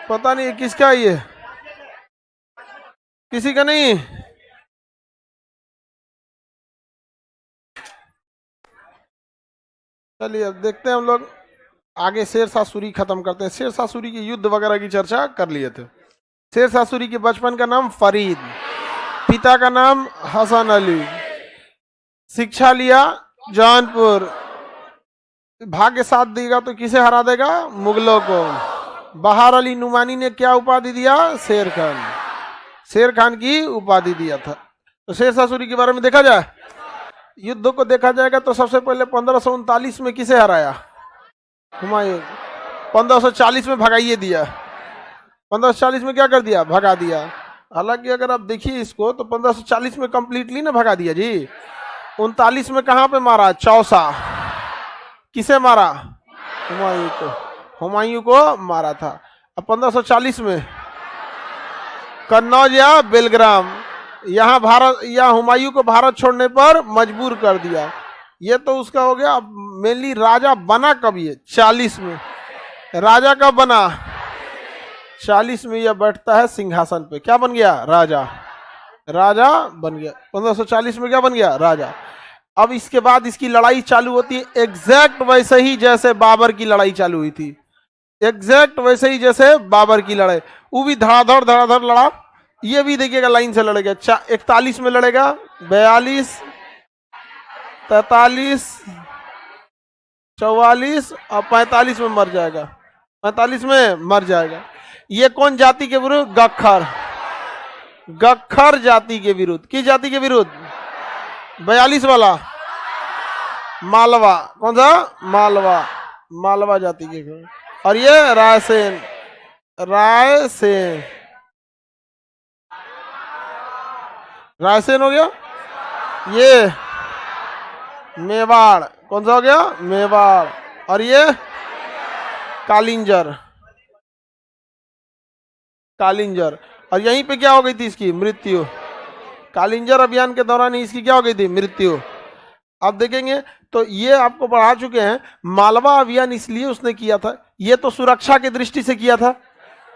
पता नहीं किसका है ये, किसी का नहीं। चलिए अब देखते हैं हम लोग आगे। शेरशाह सूरी खत्म करते हैं। शेरशाह सूरी के युद्ध वगैरह की चर्चा कर लिए थे। शेरशाह सूरी के बचपन का नाम फरीद, पिता का नाम हसन अली, शिक्षा लिया जौनपुर। भाग्य साथ देगा तो किसे हरा देगा? मुगलों को। बहार अली नुमानी ने क्या उपाधि दिया? शेर खान। शेर खान की उपाधि दिया था। तो शेरशाह सूरी के बारे में देखा जाए, युद्ध को देखा जाएगा तो सबसे पहले 1539 में किसे हराया? हुमायूं। 1540 में भगाइए दिया। 1540 में क्या कर दिया? भगा दिया। हालांकि अगर आप देखिए इसको तो 1540 में कंप्लीटली ना भगा दिया जी। 39 में कहां पे मारा? चौसा। किसे मारा? हुमायूं को। हुमायूं को मारा था। अब 1540 में कन्नौज या बेलग्राम, यहाँ भारत या हुमायूं को भारत छोड़ने पर मजबूर कर दिया। ये तो उसका हो गया। अब मेनली राजा बना कब? ये 40 में। राजा कब बना? 40 में यह बैठता है सिंहासन पे। क्या बन गया? राजा। राजा बन गया 1540 में। क्या बन गया? राजा। अब इसके बाद इसकी लड़ाई चालू होती है एग्जैक्ट वैसे ही जैसे बाबर की लड़ाई चालू हुई थी। एग्जैक्ट वैसे ही जैसे बाबर की लड़ाई। वो भी धड़ाधड़ लड़ा। ये भी देखिएगा लाइन से लड़ेगा। 41 में लड़ेगा, 42, 43, 44 और 45 में मर जाएगा। 45 में मर जाएगा। ये कौन जाति के विरुद्ध? गख्खर। गख्खर जाति के विरुद्ध। किस जाति के विरुद्ध? 42 वाला मालवा। कौन सा? मालवा। मालवा जाति के विरुद्ध। और ये रायसेन। रायसेन। रायसेन हो गया। ये मेवाड़। कौन सा हो गया? मेवाड़। और ये कालिंजर। कालिंजर। और यहीं पे क्या हो गई थी इसकी? मृत्यु। कालिंजर अभियान के दौरान इसकी क्या हो गई थी? मृत्यु। आप देखेंगे तो ये आपको पढ़ा चुके हैं। मालवा अभियान इसलिए उसने किया था, ये तो सुरक्षा की दृष्टि से किया था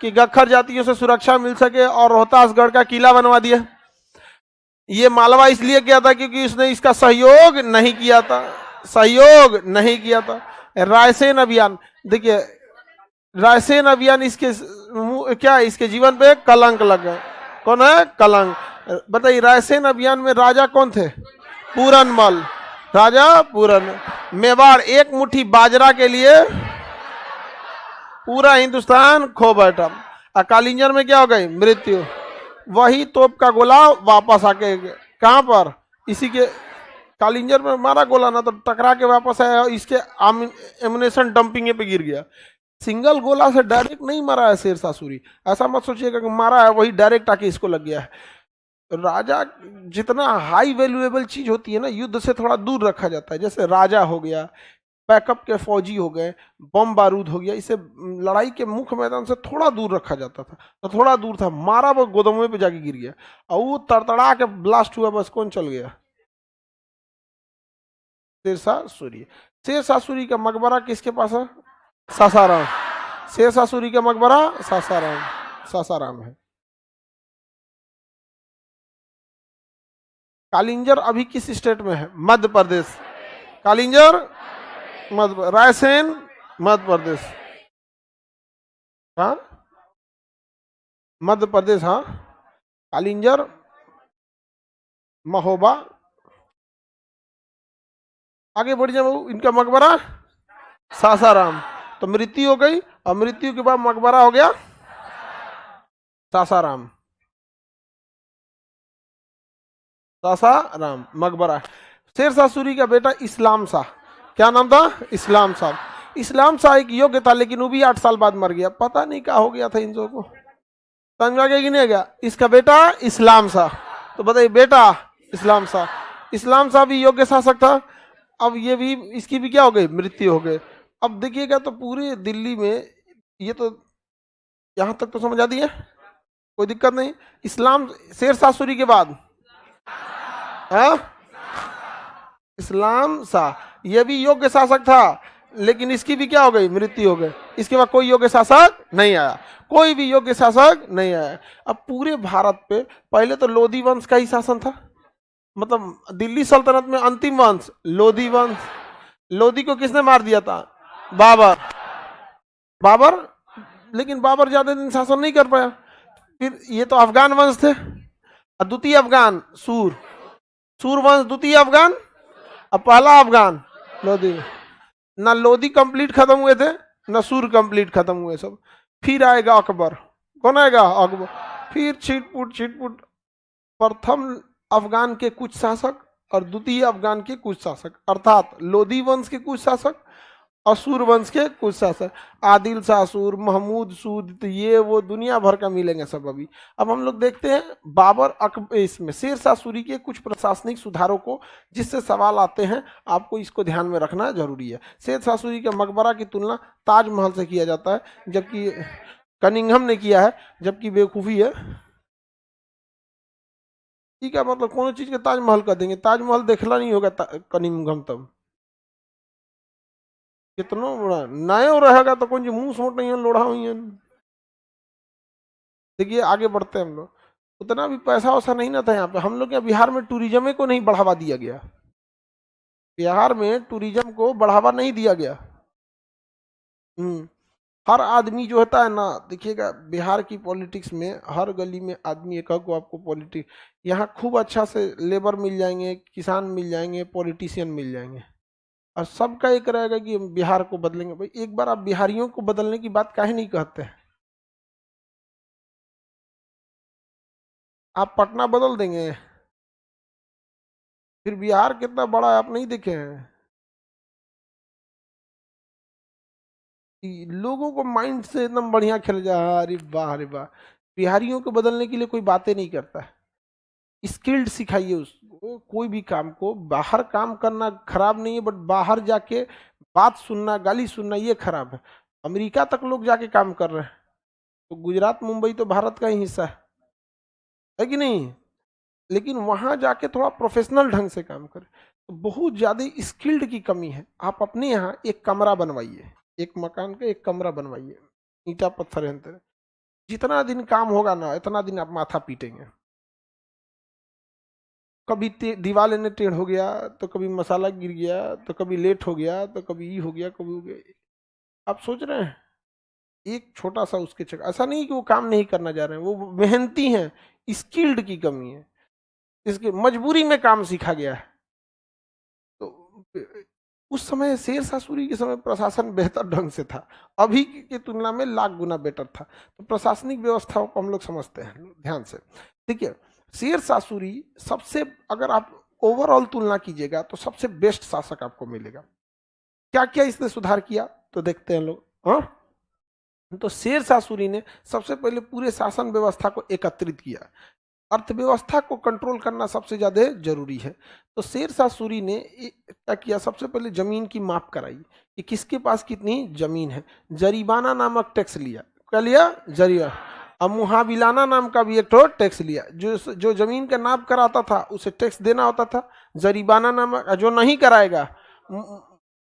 कि गख्खर जातियों से सुरक्षा मिल सके, और रोहतासगढ़ का किला बनवा दिया। ये मालवा इसलिए किया था क्योंकि उसने इसका सहयोग नहीं किया था। सहयोग नहीं किया था। रायसेन अभियान, देखिए रायसेन अभियान इसके क्या, इसके जीवन पे कलंक लगा। कौन है? कलंक। बताइए रायसेन अभियान में राजा कौन थे? पूरनमल। राजा पूरन। मेवाड़ एक मुट्ठी बाजरा के लिए पूरा हिंदुस्तान खो बैठा। और कालिंजर में क्या हो गई? मृत्यु। वही तोप का गोला वापस आके कहां पर? इसी के कालिंजर में मारा गोला ना, तो टकरा के वापस आया। इसके एमुनेशन डंपिंग पे गिर गया। सिंगल गोला से डायरेक्ट नहीं मारा है शेरशाह सूरी। ऐसा मत सोचिएगा कि मारा है वही डायरेक्ट आके इसको लग गया है। राजा जितना हाई वैल्यूएबल चीज होती है ना, युद्ध से थोड़ा दूर रखा जाता है। जैसे राजा हो गया, बैकअप के फौजी हो गए, बम बारूद हो गया, इसे लड़ाई के मुख्य मैदान से थोड़ा दूर रखा जाता था। तो थोड़ा दूर था, मारा वो गोदमे पे जाके गिर गया और वो तड़तड़ा के ब्लास्ट हुआ, बस कौन चल गया? शेरशाह सूरी। शेरशाह सूरी का मकबरा किसके पास है? सासाराम। शेरशाह सूरी का मकबरा सासाराम। सासाराम है। कालिंजर अभी किस स्टेट में है? मध्य प्रदेश। कालिंजर मध्य। रायसेन मध्य प्रदेश। हाँ मध्य प्रदेश। हाँ कालिंजर महोबा। आगे बढ़ जाओ। इनका मकबरा सासाराम। तो मृत्यु हो गई और मृत्यु के बाद मकबरा हो गया सासाराम। सासाराम मकबरा। शेरशाह सूरी का बेटा इस्लाम शाह। क्या नाम था? इस्लाम शाह। इस्लाम शाह एक योग्य था, लेकिन वो भी 8 साल बाद मर गया। पता नहीं क्या हो गया था इन सबको, समझ में आ गया कि नहीं आ गया? इसका बेटा इस्लाम शाह। तो बताइए बेटा इस्लाम शाह। इस्लाम शाह भी योग्य शासक था। अब ये भी, इसकी भी क्या हो गई? मृत्यु हो गई। अब देखिएगा तो पूरे दिल्ली में ये तो यहां तक तो समझ आती है, कोई दिक्कत नहीं। इस्लाम शेरशाह सूरी के बाद इस्लाम शाह ये भी योग्य शासक था, लेकिन इसकी भी क्या हो गई? मृत्यु हो गई। इसके बाद कोई योग्य शासक नहीं आया। कोई भी योग्य शासक नहीं आया। अब पूरे भारत पे पहले तो लोधी वंश का ही शासन था, मतलब दिल्ली सल्तनत में अंतिम वंश लोधी वंश। लोधी को किसने मार दिया था? बाबर। बाबर, लेकिन बाबर ज्यादा दिन शासन नहीं कर पाया। फिर ये तो अफगान वंश थे, द्वितीय अफगान सूर, सूर वंश द्वितीय अफगान, अब पहला अफगान लोधी। ना लोधी कंप्लीट खत्म हुए थे ना सूर कंप्लीट खत्म हुए सब। फिर आएगा अकबर। कौन आएगा? अकबर। फिर छिटपुट प्रथम अफगान के कुछ शासक और द्वितीय अफगान के कुछ शासक, अर्थात लोधी वंश के कुछ शासक, असुर वंश के कुछ शासक, आदिल शाह सूर, महमूद सूद, तो ये वो दुनिया भर का मिलेंगे सब अभी। अब हम लोग देखते हैं बाबर इसमें शेर शाह सूरी के कुछ प्रशासनिक सुधारों को, जिससे सवाल आते हैं, आपको इसको ध्यान में रखना जरूरी है। शेर शाह सूरी के मकबरा की तुलना ताजमहल से किया जाता है, जबकि कनिंघम ने किया है, जबकि बेवकूफ़ी है। ठीक है, मतलब कौन चीज़ के ताजमहल कर देंगे? ताजमहल देखला नहीं होगा कनिंघम तब कितना बड़ा नया रहेगा तो कौन जी मुंह सोट नहीं है, लोढ़ा हुई है। देखिए आगे बढ़ते हैं हम लोग। उतना भी पैसा वैसा नहीं ना था यहाँ पे। हम लोग यहाँ बिहार में टूरिज्म को नहीं बढ़ावा दिया गया, बिहार में टूरिज्म को बढ़ावा नहीं दिया गया। हर आदमी जो होता है ना, देखिएगा बिहार की पॉलिटिक्स में हर गली में आदमी एक को आपको पॉलिटिक्स, यहाँ खूब अच्छा से लेबर मिल जाएंगे, किसान मिल जाएंगे, पॉलिटिशियन मिल जाएंगे, और सबका एक रहेगा कि बिहार को बदलेंगे। भाई एक बार आप बिहारियों को बदलने की बात काहे नहीं कहते हैं? आप पटना बदल देंगे, फिर बिहार कितना बड़ा है आप नहीं देखे हैं? लोगों को माइंड से एकदम बढ़िया खेल जा। अरे वाह अरे वाह, बिहारियों को बदलने के लिए कोई बातें नहीं करता है। स्किल्ड सिखाइए उसको, कोई भी काम को। बाहर काम करना खराब नहीं है, बट बाहर जाके बात सुनना, गाली सुनना, ये खराब है। अमेरिका तक लोग जाके काम कर रहे हैं, तो गुजरात मुंबई तो भारत का ही हिस्सा है कि नहीं? लेकिन वहां जाके थोड़ा प्रोफेशनल ढंग से काम करें। तो बहुत ज्यादा स्किल्ड की कमी है। आप अपने यहाँ एक कमरा बनवाइए, एक मकान का एक कमरा बनवाइए, ईंटा पत्थर यंत्र, जितना दिन काम होगा ना इतना दिन आप माथा पीटेंगे। कभी दीवार लेने टेढ़ हो गया, तो कभी मसाला गिर गया, तो कभी लेट हो गया, तो कभी ये हो गया, कभी हो गया। आप सोच रहे हैं एक छोटा सा उसके चक्कर, ऐसा नहीं कि वो काम नहीं करना जा रहे हैं, वो मेहनती हैं, स्किल्ड की कमी है, इसके मजबूरी में काम सीखा गया है। तो उस समय शेर शाह सूरी के समय प्रशासन बेहतर ढंग से था, अभी की तुलना में लाख गुना बेटर था। तो प्रशासनिक व्यवस्थाओं को हम लोग समझते हैं ध्यान से। देखिए शेर शाह सूरी सबसे, अगर आप ओवरऑल तुलना कीजिएगा तो सबसे बेस्ट शासक आपको मिलेगा। क्या क्या इसने सुधार किया तो देखते हैं लोग। हाँ, तो शेर शाह सूरी ने सबसे पहले पूरे शासन व्यवस्था को एकत्रित किया। अर्थव्यवस्था को कंट्रोल करना सबसे ज्यादा जरूरी है। तो शेर शाह सूरी ने क्या किया, सबसे पहले जमीन की माप कराई कि किसके पास कितनी जमीन है। जरीबाना नामक टैक्स लिया। क्या लिया? जरिया। अब मुहाबिलाना नाम का भी एक तो टैक्स लिया। जो जमीन का नाप कराता था उसे टैक्स देना होता था। जरीबाना नामक, जो नहीं कराएगा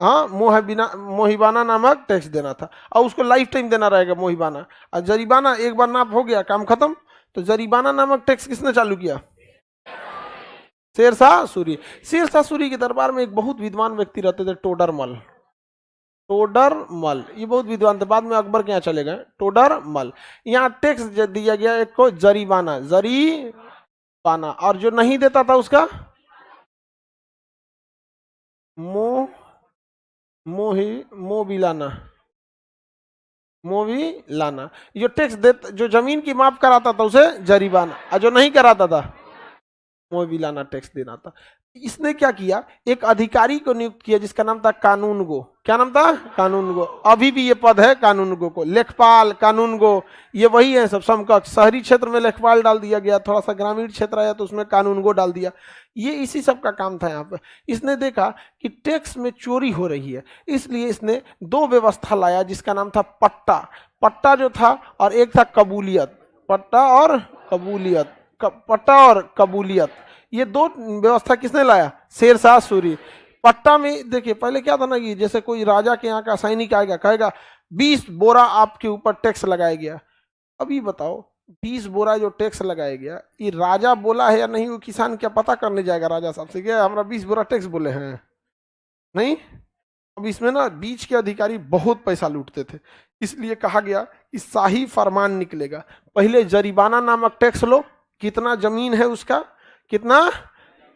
हाँ मोहिबाना नामक टैक्स देना था, और उसको लाइफ टाइम देना रहेगा मोहिबाना। और जरीबाना एक बार नाप हो गया काम खत्म। तो जरीबाना नामक टैक्स किसने चालू किया? शेर शाह सूरी। शेर शाह सूरी के दरबार में एक बहुत विद्वान व्यक्ति रहते थे, टोडरमल। टोडरमल ये बहुत विद्वान थे, बाद में अकबर के यहाँ चले गए। टोडरमल, यहाँ टैक्स दिया गया एक को जरीबाना, जरीबाना, और जो नहीं देता था उसका मोबिलाना, लाना। जो टैक्स देता, जो जमीन की माप कराता था उसे जरीबाना, और जो नहीं कराता था मोबिलाना टैक्स देना था। इसने क्या किया, एक अधिकारी को नियुक्त किया जिसका नाम था कानूनगो। क्या नाम था? कानूनगो। अभी भी ये पद है कानूनगो को। लेखपाल, कानूनगो, ये वही है सब समकक्ष। शहरी क्षेत्र में लेखपाल डाल दिया गया, थोड़ा सा ग्रामीण क्षेत्र आया तो उसमें कानूनगो डाल दिया। ये इसी सब का काम था यहाँ पे। इसने देखा कि टैक्स में चोरी हो रही है, इसलिए इसने दो व्यवस्था लाया जिसका नाम था पट्टा। पट्टा जो था, और एक था कबूलियत। पट्टा और कबूलियत, पट्टा और कबूलियत, ये दो व्यवस्था किसने लाया? शेर शाह सूरी। पट्टा में देखिए पहले क्या था ना, कि जैसे कोई राजा के यहाँ का सैनिक आएगा, कहेगा 20 बोरा आपके ऊपर टैक्स लगाया गया। अभी बताओ 20 बोरा जो टैक्स लगाया गया, ये राजा बोला है या नहीं, वो किसान क्या पता करने जाएगा राजा साहब से क्या हमारा 20 बोरा टैक्स बोले हैं? नहीं। अब इसमें ना बीच के अधिकारी बहुत पैसा लूटते थे, इसलिए कहा गया कि शाही फरमान निकलेगा, पहले जरीबाना नामक टैक्स लो, कितना जमीन है उसका, कितना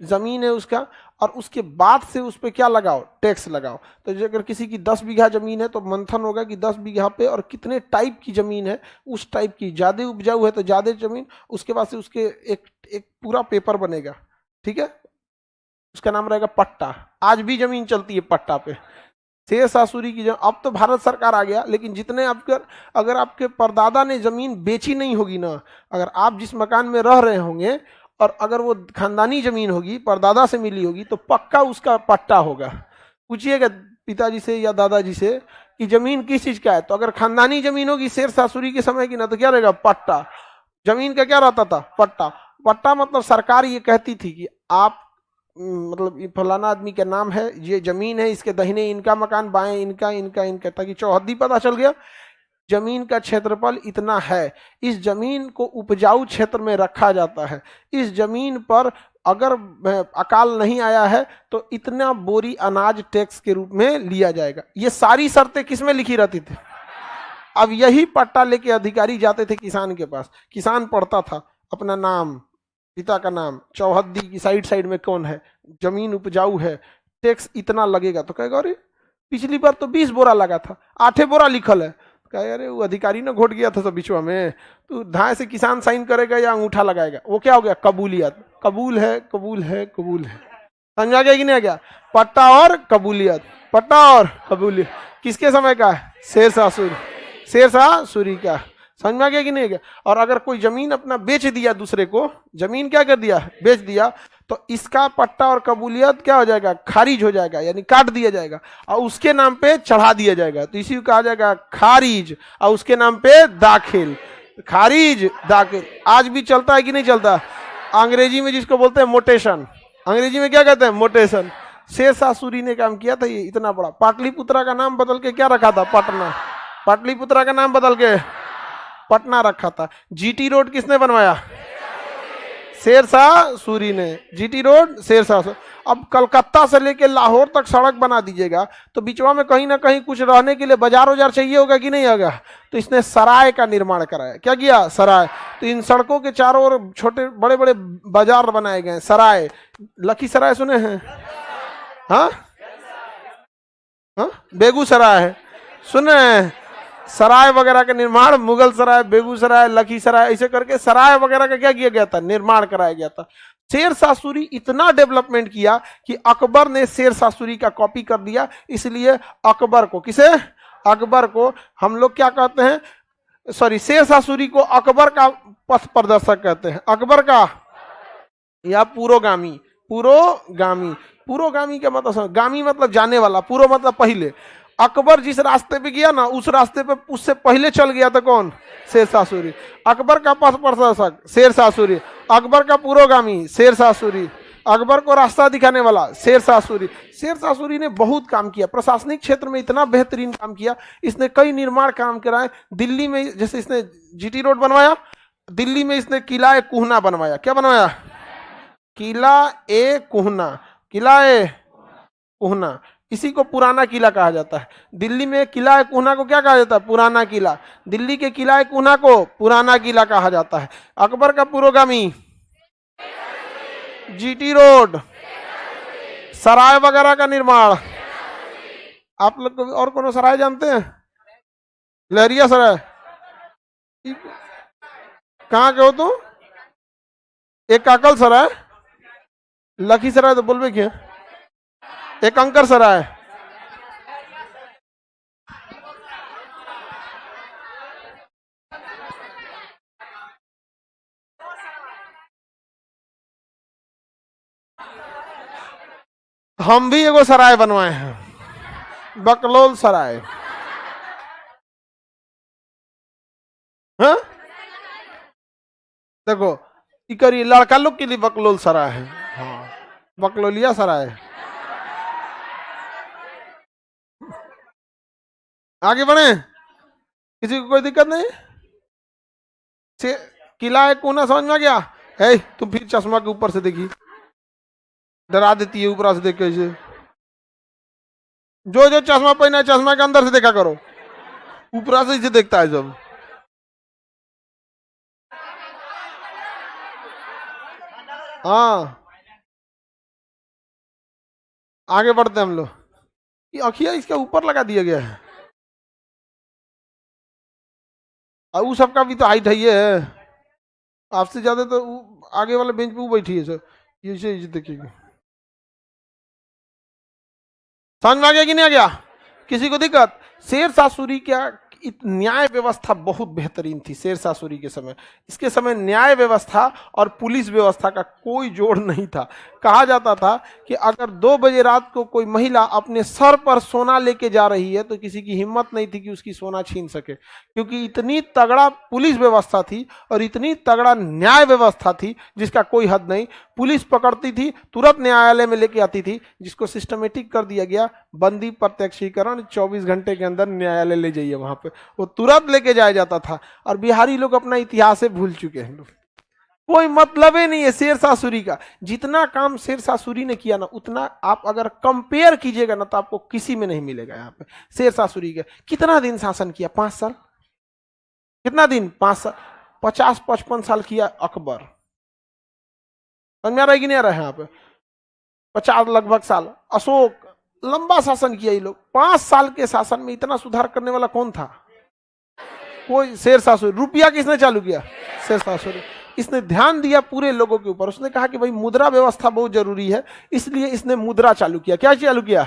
जमीन है उसका, और उसके बाद से उस पर क्या लगाओ, टैक्स लगाओ। तो अगर किसी की 10 बीघा जमीन है तो मंथन होगा कि 10 बीघा पे और कितने टाइप की जमीन है, उस टाइप की, ज्यादा उपजाऊ है तो ज्यादा जमीन, उसके बाद से उसके एक एक पूरा पेपर बनेगा, ठीक है, उसका नाम रहेगा पट्टा। आज भी जमीन चलती है पट्टा पे, शेर सासुरी की अब तो भारत सरकार आ गया, लेकिन जितने आपके, अगर आपके परदादा ने जमीन बेची नहीं होगी ना, अगर आप जिस मकान में रह रहे होंगे और अगर वो खानदानी जमीन होगी, परदादा से मिली होगी, तो पक्का उसका पट्टा होगा। पूछिएगा पिताजी से या दादाजी से कि जमीन किस चीज का है, तो अगर खानदानी जमीन होगी शेर सासुरी के समय की ना, तो क्या रहेगा, पट्टा। जमीन का क्या रहता था, पट्टा। पट्टा मतलब सरकार ये कहती थी कि आप मतलब ये फलाना आदमी का नाम है, ये जमीन है, इसके दाहिने इनका मकान, बाएं इनका, इनका इनका, ताकि चौहद्दी पता चल गया जमीन का क्षेत्रफल इतना है, इस जमीन को उपजाऊ क्षेत्र में रखा जाता है, इस जमीन पर अगर अकाल नहीं आया है तो इतना बोरी अनाज टैक्स के रूप में लिया जाएगा। ये सारी शर्तें किसमें लिखी रहती थी? अब यही पट्टा लेके अधिकारी जाते थे किसान के पास, किसान पढ़ता था अपना नाम, पिता का नाम, चौहद्दी की साइड साइड में कौन है, जमीन उपजाऊ है, टैक्स इतना लगेगा, तो कहेगा अरे पिछली बार तो 20 बोरा लगा था, 8 बोरा लिखल है, कहे अरे वो अधिकारी ना घोट गया था सब बिचवा में, तो धाए से किसान साइन करेगा या अंगूठा लगाएगा, वो क्या हो गया, कबूलियत। कबूल है, कबूल है, कबूल है, समझा गया कि नहीं आ गया? पट्टा और कबूलियत, पट्टा और कबूलियत किसके समय का है? शेर शाह सूरी, शेर शाह सूरी का। समझ में आ गया कि नहीं गया? और अगर कोई जमीन अपना बेच दिया दूसरे को, जमीन क्या कर दिया, बेच दिया, तो इसका पट्टा और कबूलियत क्या हो जाएगा, खारिज हो जाएगा, यानी काट दिया जाएगा और उसके नाम पे चढ़ा दिया जाएगा, तो इसी को कहा जाएगा खारिज, और उसके नाम पे दाखिल, खारिज दाखिल। आज भी चलता है कि नहीं चलता? अंग्रेजी में जिसको बोलते हैं मोटेशन, अंग्रेजी में क्या कहते हैं, मोटेशन। शेर शाह सूरी ने काम किया था ये इतना बड़ा। पाटलिपुत्रा का नाम बदल के क्या रखा था, पटना। पाटलिपुत्रा का नाम बदल के पटना रखा था। जीटी रोड किसने बनवाया? शेर शाह सूरी ने। GT road Sher Shah. अब कलकत्ता से लेके लाहौर तक सड़क बना दीजिएगा तो बिचवा में कहीं ना कहीं कुछ रहने के लिए बाजार वजार चाहिए होगा कि नहीं होगा, तो इसने सराय का निर्माण कराया। क्या किया? सराय। तो इन सड़कों के चारों ओर छोटे बड़े बड़े बाजार बनाए गए, सराय। लखीसराय सुने हैं? हाँ हाँ, बेगूसराय सुने हैं? सराय वगैरह का निर्माण, मुगल सराय, बेगूसराय, लखीसराय, ऐसे करके सराय वगैरह का क्या किया गया था, निर्माण कराया गया था। शेर शाह सूरी इतना डेवलपमेंट किया कि अकबर ने शेर शाह सूरी का कॉपी कर दिया। इसलिए अकबर को, किसे? अकबर को हम लोग क्या कहते हैं, सॉरी, शेर शाह सूरी को अकबर का पथ प्रदर्शक कहते हैं। अकबर का या पुरोगामी। पुरोगामी, पुरोगामी का मतलब, गामी मतलब जाने वाला, पूर्व मतलब पहले। अकबर जिस रास्ते पे गया ना, उस रास्ते पे उससे पहले चल गया था कौन? शेर शाह सूरी। अकबर का पथ प्रदर्शक शेर शाह सूरी, अकबर का पुरोगामी शेर शाह सूरी, अकबर को रास्ता दिखाने वाला शेर शाह सूरी। शेर शाह सूरी ने बहुत काम किया, प्रशासनिक क्षेत्र में इतना बेहतरीन काम किया। इसने कई निर्माण काम कराए। दिल्ली में जैसे इसने जीटी रोड बनवाया, दिल्ली में इसने किला ए कुहना बनवाया। क्या बनवाया? किला ए कुहना। किला ए कुहना, इसी को पुराना किला कहा जाता है। दिल्ली में किला ए कुहना को क्या कहा जाता है? पुराना किला। दिल्ली के किला ए कुहना को पुराना किला कहा जाता है। अकबर का पुरोगामी जीटी रोड, सराय वगैरह का निर्माण। आप लोग को और कोनो सराय जानते हैं? लहरिया सराय कहाँ के हो तुम? एक काकल सराय, लखीसराय तो बोलबे क्या, एक अंकर सराय। हम भी एगो सराय बनवाए हैं, बकलोल सराय। हाँ देखो, इकरी लड़का लोग के लिए बकलोल सराय है। हाँ, बकलोलिया सराय। आगे बढ़े, किसी को कोई दिक्कत नहीं? से किला है कोना, समझ में आ गया? है तुम फिर चश्मा के ऊपर से देखी, डरा देती है ऊपर से देख के ऐसे। जो जो चश्मा पहना है चश्मा के अंदर से देखा करो, ऊपर से इसे देखता है सब। हाँ आगे बढ़ते हैं हम लोग। ये अखिया इसके ऊपर लगा दिया गया है, और वो सबका भी तो हाइट है, ये है आपसे ज्यादा तो आगे वाले बेंच पे वो बैठी है सर, ये देखिए। समझ में आ गया कि नहीं आ गया? किसी को दिक्कत? शेरशाह सूरी क्या न्याय व्यवस्था बहुत बेहतरीन थी शेरशाह सूरी के समय। इसके समय न्याय व्यवस्था और पुलिस व्यवस्था का कोई जोड़ नहीं था। कहा जाता था कि अगर 2 बजे रात को कोई महिला अपने सर पर सोना लेके जा रही है तो किसी की हिम्मत नहीं थी कि उसकी सोना छीन सके, क्योंकि इतनी तगड़ा पुलिस व्यवस्था थी और इतनी तगड़ा न्याय व्यवस्था थी जिसका कोई हद नहीं। पुलिस पकड़ती थी, तुरंत न्यायालय में लेके आती थी, जिसको सिस्टमेटिक कर दिया गया बंदी प्रत्यक्षीकरण, 24 घंटे के अंदर न्यायालय ले जाइए, वहां पे वो तुरंत लेके जाया जाता था। और बिहारी लोग अपना इतिहास से भूल चुके हैं लोग, कोई मतलब ही नहीं है शेरशाह सूरी का। जितना काम शेरशाह सूरी ने किया ना, उतना आप अगर कंपेयर कीजिएगा ना तो आपको किसी में नहीं मिलेगा। यहाँ पे शेरशाह सूरी के कितना दिन शासन किया? 5 साल। कितना दिन? 5 साल। 50-55 साल किया अकबर। समझ में आ रहा है कि नहीं आ रहा है? यहाँ पे 50 लगभग साल अशोक, लंबा शासन किया ये लोग। 5 साल के शासन में इतना सुधार करने वाला कौन था? कोई। शेरशाह सूरी। रुपया किसने चालू किया? शेरशाह सूरी। इसने ध्यान दिया पूरे लोगों के ऊपर। उसने कहा कि भाई मुद्रा व्यवस्था बहुत जरूरी है, इसलिए इसने मुद्रा चालू किया। क्या चालू किया?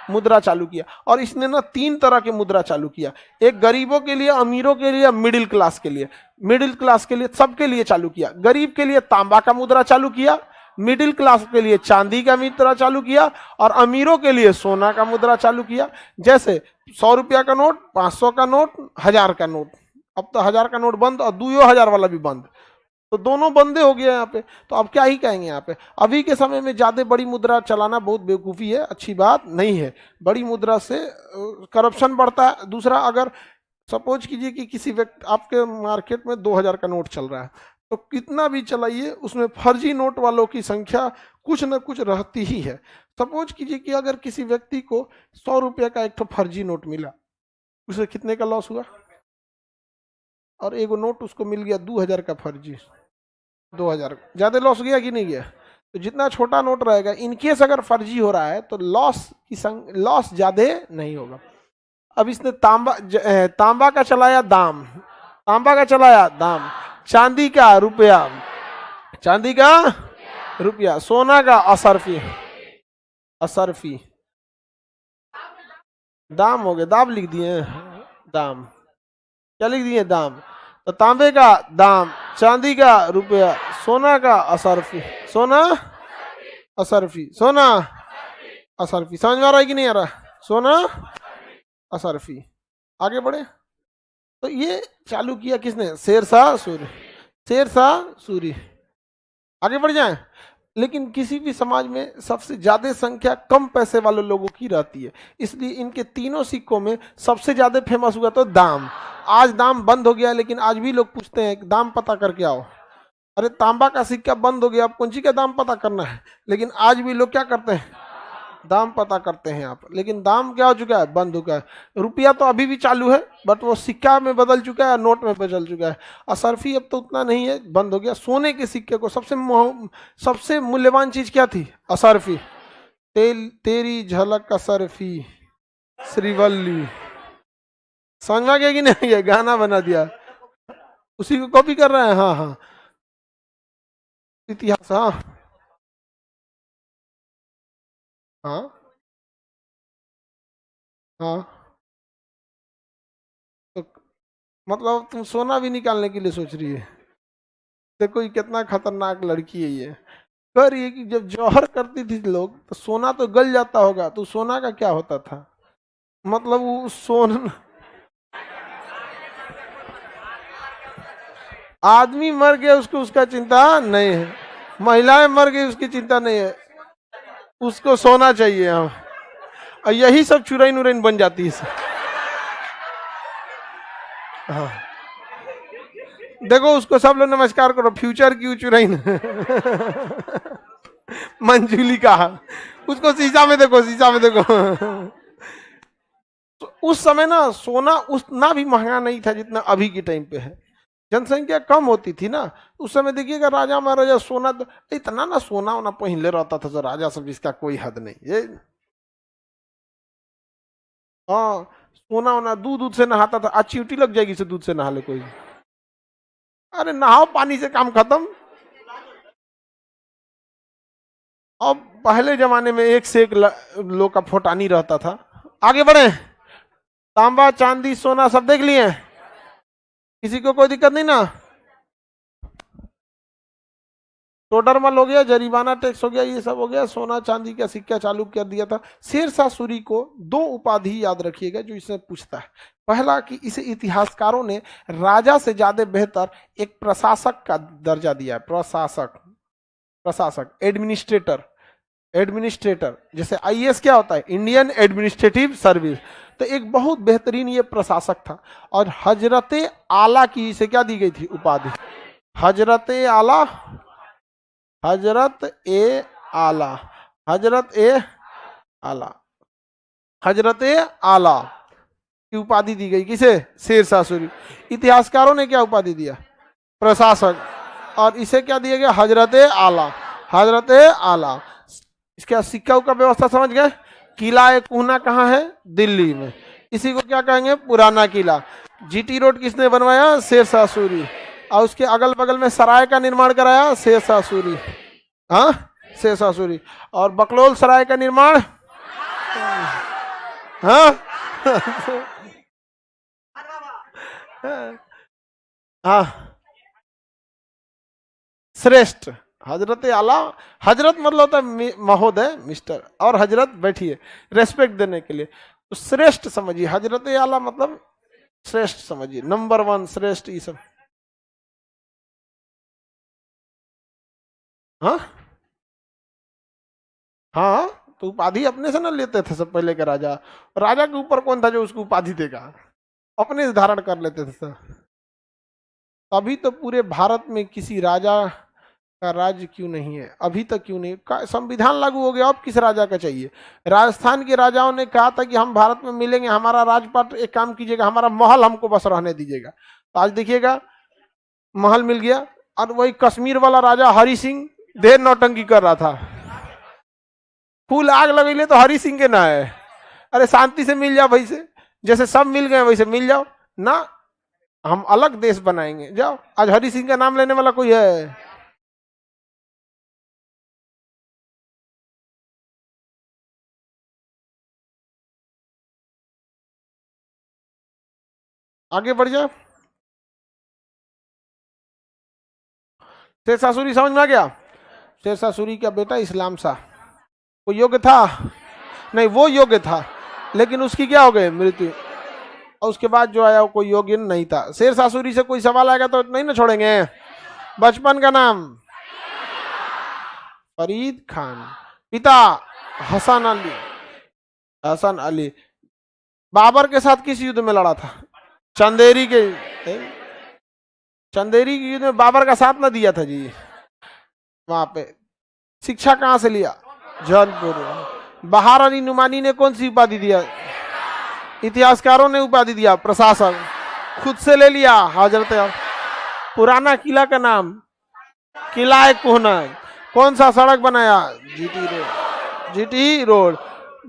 मुद्रा चालू किया। और इसने ना 3 तरह के मुद्रा चालू किया, एक गरीबों के लिए, अमीरों के लिए, मिडिल क्लास के लिए। मिडिल क्लास के लिए, सबके लिए चालू किया। गरीब के लिए तांबा का मुद्रा चालू किया, मिडिल क्लास के लिए चांदी का मुद्रा चालू किया, और अमीरों के लिए सोना का मुद्रा चालू किया। जैसे 100 रुपया का नोट, 500 का नोट, 1000 का नोट। अब तो 1000 का नोट बंद और 2000 वाला भी बंद, तो दोनों बंदे हो गए यहाँ पे। तो अब क्या ही कहेंगे यहाँ पे। अभी के समय में ज्यादा बड़ी मुद्रा चलाना बहुत बेवकूफ़ी है, अच्छी बात नहीं है। बड़ी मुद्रा से करप्शन बढ़ता है। दूसरा, अगर सपोज कीजिए कि किसी व्यक्ति आपके मार्केट में 2000 का नोट चल रहा है, तो कितना भी चलाइए उसमें फर्जी नोट वालों की संख्या कुछ न कुछ रहती ही है। सपोज कीजिए कि अगर किसी व्यक्ति को 100 रुपये का एक तो फर्जी नोट मिला, उसे कितने का लॉस हुआ? और एगो नोट उसको मिल गया 2000 का फर्जी, 2000। ज्यादा लॉस गया कि नहीं गया? तो जितना छोटा नोट रहेगा, इनकेस अगर फर्जी हो रहा है तो लॉस ज्यादा नहीं होगा। अब इसने तांबा का चलाया दाम, तांबा का चलाया दाम, चांदी का रुपया, चांदी का रुपया, सोना का असरफी, असरफी दाम हो गए। दाम लिख दिए, दाम क्या लिख दिए? दाम। तो तांबे का दाम, चांदी का रुपया, सोना का असरफी, सोना असरफी, सोना असरफी। समझ में आ रहा है कि नहीं आ रहा? सोना असरफी। आगे बढ़े। तो ये चालू किया किसने? शेरशाह सूरी। शेरशाह सूरी। आगे बढ़ जाए। लेकिन किसी भी समाज में सबसे ज्यादा संख्या कम पैसे वाले लोगों की रहती है, इसलिए इनके तीनों सिक्कों में सबसे ज्यादा फेमस हुआ तो दाम। आज दाम बंद हो गया, लेकिन आज भी लोग पूछते हैं दाम पता करके आओ। अरे तांबा का सिक्का बंद हो गया, अब कौन सी का दाम पता करना है? लेकिन आज भी लोग क्या करते हैं? दाम पता करते हैं आप। लेकिन दाम क्या हो चुका है? बंद हो गया है। रुपया तो अभी भी चालू है, बट वो सिक्का में बदल चुका है, नोट में बदल चुका है। असरफी अब तो उतना नहीं है, बंद हो गया। सोने के सिक्के को सबसे मूल्यवान चीज क्या थी? असरफी। तेरी झलक असरफी श्रीवल्ली। समझ में गया कि नहीं? ये गाना बना दिया, उसी को कॉपी कर रहे हैं। हाँ हाँ, इतिहास। हाँ हाँ हाँ। तो मतलब तुम सोना भी निकालने के लिए सोच रही है? देखो ये कितना खतरनाक लड़की है ये। कह रही है कि जब जौहर करती थी लोग तो सोना तो गल जाता होगा, तो सोना का क्या होता था? मतलब वो सोना, आदमी मर गया उसको उसका चिंता नहीं है, महिलाएं मर गई उसकी चिंता नहीं है, उसको सोना चाहिए। हाँ, और यही सब चुराइन उराइन बन जाती है। हाँ देखो उसको सब लोग नमस्कार करो, फ्यूचर की चुराइन मंजूली का, उसको शीशा में देखो, शीशा में देखो। तो उस समय ना सोना उतना भी महंगा नहीं था जितना अभी के टाइम पे है, जनसंख्या कम होती थी ना उस समय। देखिएगा राजा महाराजा सोना तो इतना ना सोना वोना पहले रहता था तो राजा सब, इसका कोई हद नहीं ये। हाँ सोना वोना, दूध दूध से नहाता था, अच्छी उल्टी लग जाएगी से दूध से नहा ले कोई। अरे नहाओ पानी से काम खत्म। अब पहले जमाने में एक से एक लोग का फोटानी रहता था। आगे बढ़े, तांबा चांदी सोना सब देख लिए, किसी को कोई दिक्कत नहीं ना। टोडरमल हो गया, जरीमाना टैक्स हो गया, ये सब हो गया। सोना चांदी का सिक्का चालू कर दिया था। शेरशाह सूरी को दो उपाधि याद रखिएगा जो इसमें पूछता है। पहला कि इसे इतिहासकारों ने राजा से ज्यादा बेहतर एक प्रशासक का दर्जा दिया है। प्रशासक, प्रशासक, एडमिनिस्ट्रेटर, एडमिनिस्ट्रेटर। जैसे आईएएस क्या होता है, इंडियन एडमिनिस्ट्रेटिव सर्विस, तो एक बहुत बेहतरीन ये प्रशासक था। और हजरते आला की इसे क्या दी गई थी उपाधि, हजरते आला, हजरत ए आला, हजरत ए आला, हजरत ए आला की उपाधि दी गई किसे, शेरशाह सूरी। इतिहासकारों ने क्या उपाधि दिया, प्रशासक, और इसे क्या दिया गया, हजरत ए आला, हजरत ए आला। इसका सिक्का का व्यवस्था समझ गए। किला एक कोहना कहाँ है, दिल्ली में, इसी को क्या कहेंगे, पुराना किला। जीटी रोड किसने बनवाया, शेरशाह सूरी। और उसके अगल बगल में सराय का निर्माण कराया, शेरशाह सूरी। हाँ शेरशाह सूरी। और बकलोल सराय का निर्माण, हाँ हाँ श्रेष्ठ, हजरत आला। हजरत मतलब होता है महोदय, मिस्टर, और हजरत बैठिए रेस्पेक्ट देने के लिए। तो श्रेष्ठ समझिए, हजरत आला मतलब श्रेष्ठ समझिए, नंबर वन, श्रेष्ठ, ये सब। हाँ हाँ, तो उपाधि अपने से ना लेते थे सब पहले के राजा। राजा के ऊपर कौन था जो उसको उपाधि देगा, अपने से धारण कर लेते थे सब। अभी तो पूरे भारत में किसी राजा का राज्य क्यों नहीं है, अभी तक क्यों नहीं, संविधान लागू हो गया, अब किस राजा का चाहिए। राजस्थान के राजाओं ने कहा था कि हम भारत में मिलेंगे, हमारा राजपाट, एक काम कीजिएगा, हमारा महल हमको बस रहने दीजिएगा। तो आज देखिएगा महल मिल गया। और वही कश्मीर वाला राजा हरि सिंह देर नौटंकी कर रहा था, फूल आग लगेले तो हरि सिंह के ना है। अरे शांति से मिल जाओ भाई से, जैसे सब मिल गए वैसे मिल जाओ ना, हम अलग देश बनाएंगे, जाओ। आज हरि सिंह का नाम लेने वाला कोई है, आगे बढ़ जाओ। शेरशाह सूरी समझ में आ गया। शेरशाह सूरी का बेटा इस्लाम शाह, कोई योग्य था नहीं, वो योग्य था लेकिन उसकी क्या हो गई, मृत्यु। और उसके बाद जो आया वो कोई योग्य नहीं था। शेरशाह सूरी से कोई सवाल आएगा तो नहीं ना छोड़ेंगे। बचपन का नाम फरीद खान, पिता हसन अली, हसन अली। बाबर के साथ किस युद्ध में लड़ा था, चंदेरी के, चंदेरी के युद्ध में बाबर का साथ ना दिया था जी। वहां पे शिक्षा कहां से लिया, जौनपुर। बहार अली नुमानी ने कौन सी उपाधि दिया, इतिहासकारों ने उपाधि दिया, प्रशासक। खुद से ले लिया, हजरत। पुराना किला का नाम किला कोहना। कौन सा सड़क बनाया, जीटी रोड, जीटी रोड।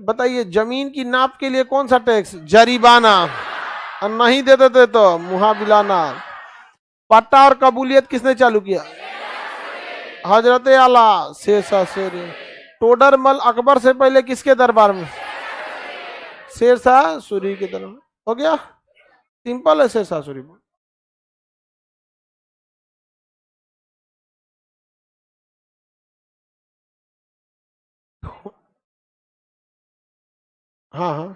बताइए जमीन की नाप के लिए कौन सा टैक्स, जरीबाना, और नहीं दे देते तो मुहाबिलाना। पट्टा और कबूलियत किसने चालू किया, हजरत आला, शेरशाह सूरी। टोडरमल अकबर से पहले किसके दरबार में, शेरशाह सूरी के दरबार। हो गया, सिंपल है शेरशाह सूरी। हाँ हाँ,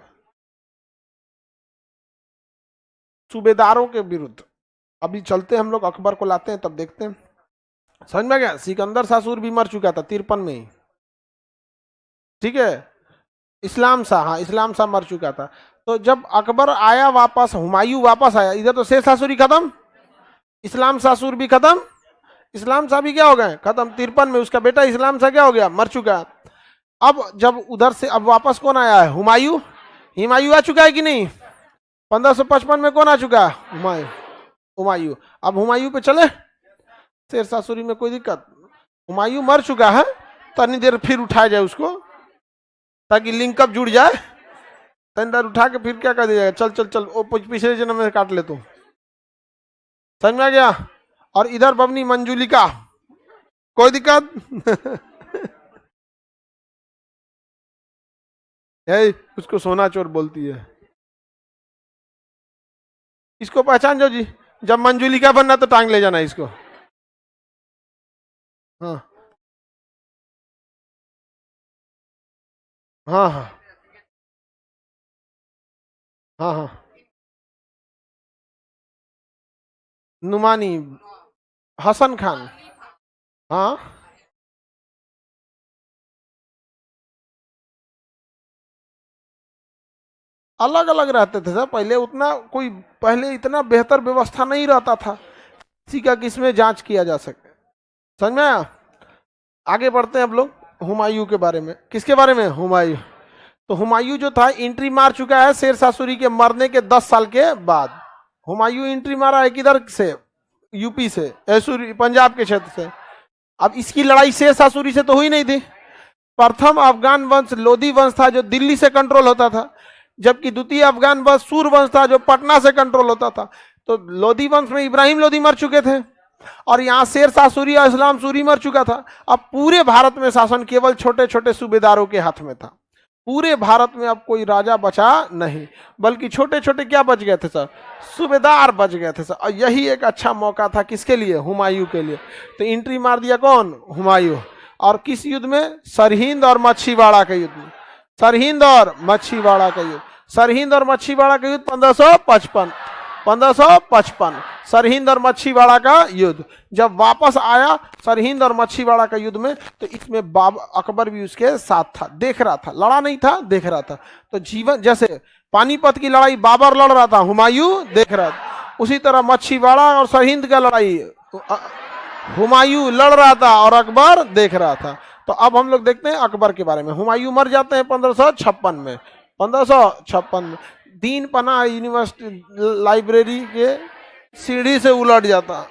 सूबेदारों के विरुद्ध। अभी चलते हम लोग अकबर को लाते हैं तब देखते हैं, समझ में गया। सिकंदर सासूर भी मर चुका था 53 में ही, ठीक है। इस्लाम शाह, हाँ इस्लाम शाह मर चुका था। तो जब अकबर आया वापस, हुमायूं वापस आया, इधर तो शेरशाह सूरी खत्म, इस्लाम शाह सूरी भी खत्म, इस्लाम शाह भी क्या हो गए, खत्म। 53 में उसका बेटा इस्लाम शाह क्या हो गया, मर चुका। अब जब उधर से अब वापस कौन आया है, हुमायूं। हुमायूं आ चुका है कि नहीं, 1555 में कौन आ चुका है, हुमायूं। हुमायूं, अब हुमायूं पे चले, शेर शाह सूरी में कोई दिक्कत। हुमायूं मर चुका है, तनी देर फिर उठाया जाए उसको, ताकि लिंक अप जुड़ जाए। तनी देर उठा के फिर क्या कर दिया जाएगा, चल चल चल वो पिछले जन्म में काट ले तू, समझ में आ गया। और इधर बबनी मंजुलिका, कोई दिक्कत है, उसको सोना चोर बोलती है। इसको पहचान जाओ जी, जब मंजुलिका बनना तो टांग ले जाना इसको। हाँ हाँ हाँ हाँ हाँ, नुमानी, हसन खान। हाँ, अलग अलग रहते थे सर पहले, उतना कोई पहले इतना बेहतर व्यवस्था नहीं रहता था किसी का किसमें जांच किया जा सके, समझ में आया। आगे बढ़ते हैं अब लोग हुमायूं के बारे में। किसके बारे में, हुमायूं। तो हुमायूं जो था एंट्री मार चुका है शेर शाह सूरी के मरने के 10 साल के बाद। हुमायूं एंट्री मारा है किधर से, यूपी से, पंजाब के क्षेत्र से। अब इसकी लड़ाई शेर शाह सूरी से तो हुई नहीं थी। प्रथम अफगान वंश लोधी वंश था जो दिल्ली से कंट्रोल होता था, जबकि द्वितीय अफगान वंश सूर वंश था जो पटना से कंट्रोल होता था। तो लोधी वंश में इब्राहिम लोधी मर चुके थे, और यहाँ शेर शाह सूरी और इस्लाम सूरी मर चुका था। अब पूरे भारत में शासन केवल छोटे छोटे सूबेदारों के हाथ में था। पूरे भारत में अब कोई राजा बचा नहीं, बल्कि छोटे छोटे क्या बच गए थे सर, सूबेदार बच गए थे सर। और यही एक अच्छा मौका था किसके लिए, हुमायूं के लिए। तो एंट्री मार दिया कौन, हुमायूं। और किस युद्ध में, सरहिंद और मच्छीवाड़ा के युद्ध में। सरहिंद और मच्छीवाड़ा का युद्ध, सरहिंद और मच्छीवाड़ा का युद्ध 1555, 1555 सरहिंद और मच्छीवाड़ा का युद्ध। जब वापस आया सरहिंद और मच्छीवाड़ा का युद्ध में, तो इसमें अकबर भी उसके साथ था, देख रहा था, लड़ा नहीं था, देख रहा था। तो जीवन जैसे पानीपत की लड़ाई बाबर लड़ रहा था, हुमायूं देख रहा था, उसी तरह मच्छीवाड़ा और सरहिंद का लड़ाई हुमायूं लड़ रहा था और अकबर देख रहा था। तो अब हम लोग देखते हैं अकबर के बारे में। हुमायूं मर जाते हैं 1556 में, 1556 में दीन पना यूनिवर्सिटी लाइब्रेरी के सीढ़ी से उलट जाता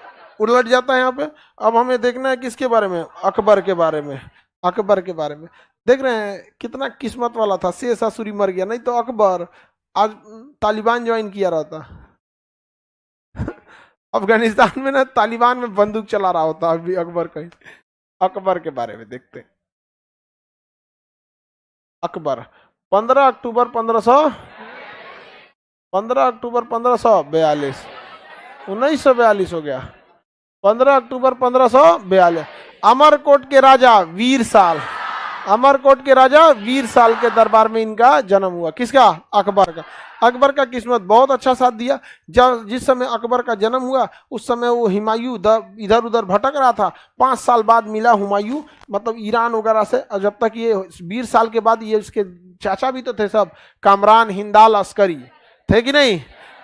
है यहाँ पे। अब हमें देखना है किसके बारे में, अकबर के बारे में। अकबर के बारे में देख रहे हैं, कितना किस्मत वाला था, शेर शाह सूरी मर गया, नहीं तो अकबर आज तालिबान ज्वाइन किया रहता अफगानिस्तान में ना तालिबान में बंदूक चला रहा होता अभी अकबर कहीं। अकबर के बारे में देखते हैं। अकबर 15 अक्टूबर 1542, 1942 हो गया, 15 अक्टूबर 1542। अमरकोट के राजा वीर साल, अमरकोट के राजा वीर साल के दरबार में इनका जन्म हुआ। किसका, अकबर का। अकबर का किस्मत बहुत अच्छा साथ दिया। जब जिस समय अकबर का जन्म हुआ उस समय वो हुमायूं इधर उधर भटक रहा था। 5 साल बाद मिला हुमायूं, मतलब ईरान वगैरह से। और जब तक ये 20 साल के बाद ये उसके चाचा भी तो थे सब, कामरान, हिंदाल, अस्करी थे कि नहीं।